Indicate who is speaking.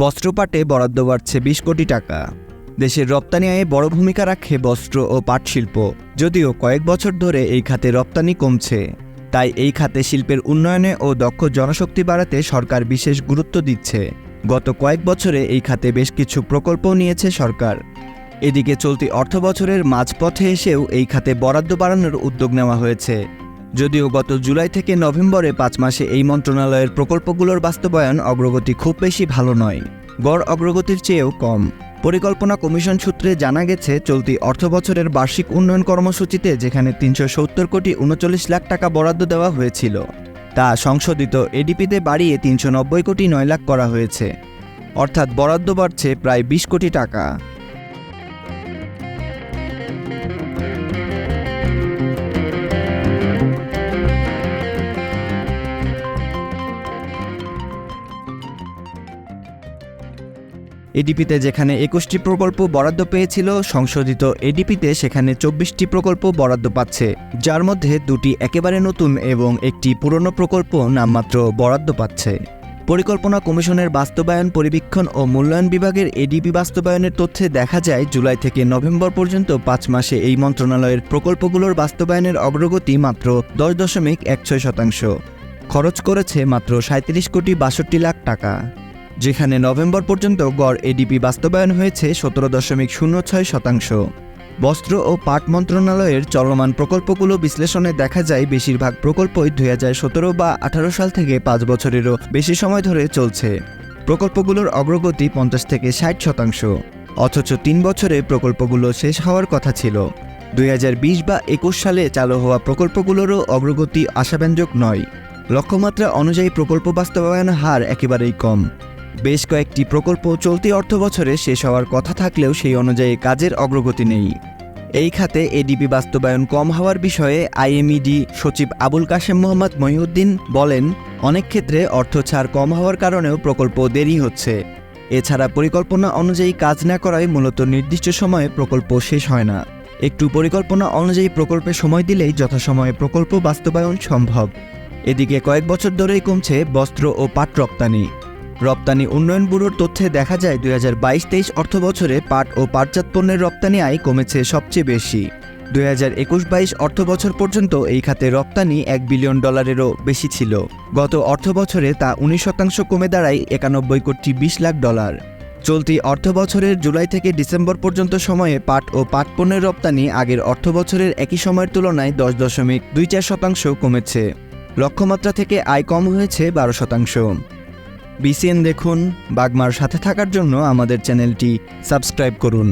Speaker 1: বস্ত্রপাটে বরাদ্দ বাড়ছে 20 কোটি টাকা। দেশের রপ্তানি আয়ে বড় ভূমিকা রাখে বস্ত্র ও পাট শিল্প। যদিও কয়েক বছর ধরে এই খাতে রপ্তানি কমছে, তাই এই খাতে শিল্পের উন্নয়নে ও দক্ষ জনশক্তি বাড়াতে সরকার বিশেষ গুরুত্ব দিচ্ছে। গত কয়েক বছরে এই খাতে বেশ কিছু প্রকল্প নিয়েছে সরকার। এদিকে চলতি অর্থবছরের মাঝপথে এসেও এই খাতে বরাদ্দ বাড়ানোর উদ্যোগ নেওয়া হয়েছে। যদিও গত জুলাই থেকে নভেম্বরে 5 মাসে এই মন্ত্রণালয়ের প্রকল্পগুলোর বাস্তবায়ন অগ্রগতি খুব বেশি ভালো নয়, গড় অগ্রগতির চেয়েও কম। পরিকল্পনা কমিশন সূত্রে জানা গেছে, চলতি অর্থবছরের বার্ষিক উন্নয়ন কর্মসূচিতে যেখানে 370 কোটি 39 লাখ টাকা বরাদ্দ দেওয়া হয়েছিল, তা সংশোধিত এডিপিতে বাড়িয়ে 390 কোটি 9 লাখ করা হয়েছে। অর্থাৎ বরাদ্দ বাড়ছে প্রায় 20 কোটি টাকা। এডিপিতে যেখানে 21টি প্রকল্প বরাদ্দ পেয়েছিল, সংশোধিত এডিপিতে সেখানে 24টি প্রকল্প বরাদ্দ পাচ্ছে, যার মধ্যে 2টি একেবারে নতুন এবং একটি পুরনো প্রকল্প নামমাত্র বরাদ্দ পাচ্ছে। পরিকল্পনা কমিশনের বাস্তবায়ন পরিবীক্ষণ ও মূল্যায়ন বিভাগের এডিপি বাস্তবায়নের তথ্যে দেখা যায়, জুলাই থেকে নভেম্বর পর্যন্ত 5 মাসে এই মন্ত্রণালয়ের প্রকল্পগুলোর বাস্তবায়নের অগ্রগতি মাত্র 10.16%। খরচ করেছে মাত্র 37 কোটি 62 লাখ টাকা, যেখানে নভেম্বর পর্যন্ত গড় এডিপি বাস্তবায়ন হয়েছে 17.06%। বস্ত্র ও পাট মন্ত্রণালয়ের চলমান প্রকল্পগুলো বিশ্লেষণে দেখা যায়, বেশিরভাগ প্রকল্পই 2017 বা 18 সাল থেকে 5 বছরেরও বেশি সময় ধরে চলছে। প্রকল্পগুলোর অগ্রগতি 50 থেকে 60%, অথচ 3 বছরে প্রকল্পগুলো শেষ হওয়ার কথা ছিল। 2020 বা 21 সালে চালু হওয়া প্রকল্পগুলোরও অগ্রগতি আশাব্যঞ্জক নয়। লক্ষ্যমাত্রা অনুযায়ী প্রকল্প বাস্তবায়ন হার একেবারেই কম। বেশ কয়েকটি প্রকল্প চলতি অর্থবছরে শেষ হওয়ার কথা থাকলেও সেই অনুযায়ী কাজের অগ্রগতি নেই। এই খাতে এডিপি বাস্তবায়ন কম হওয়ার বিষয়ে আইএমইডি সচিব আবুল কাশেম মোহাম্মদ মহিউদ্দিন বলেন, অনেক ক্ষেত্রে অর্থ ছাড় কম হওয়ার কারণেও প্রকল্প দেরি হচ্ছে। এছাড়া পরিকল্পনা অনুযায়ী কাজ না করায় মূলত নির্দিষ্ট সময়ে প্রকল্প শেষ হয় না। একটু পরিকল্পনা অনুযায়ী প্রকল্পে সময় দিলেই যথাসময়ে প্রকল্প বাস্তবায়ন সম্ভব। এদিকে কয়েক বছর ধরেই কমছে বস্ত্র ও পাট রপ্তানি। রপ্তানি উন্নয়ন ব্যুরোর তথ্যে দেখা যায়, 2022-23 অর্থবছরে পাট ও পাটজাত পণ্যের রপ্তানি আয় কমেছে সবচেয়ে বেশি। 2021-22 অর্থবছর পর্যন্ত এই খাতে রপ্তানি $1 বিলিয়ন বেশি ছিল। গত অর্থবছরে তা 19% কমে দাঁড়ায় 91 কোটি 20 লাখ ডলার। চলতি অর্থবছরের জুলাই থেকে ডিসেম্বর পর্যন্ত সময়ে পাট ও পাট পণ্যের রপ্তানি আগের অর্থবছরের একই সময়ের তুলনায় 10.24% কমেছে। লক্ষ্যমাত্রা থেকে আয় কম হয়েছে 12%। বিসিএন দেখুন। বাগমার সাথে থাকার জন্য আমাদের চ্যানেলটি সাবস্ক্রাইব করুন।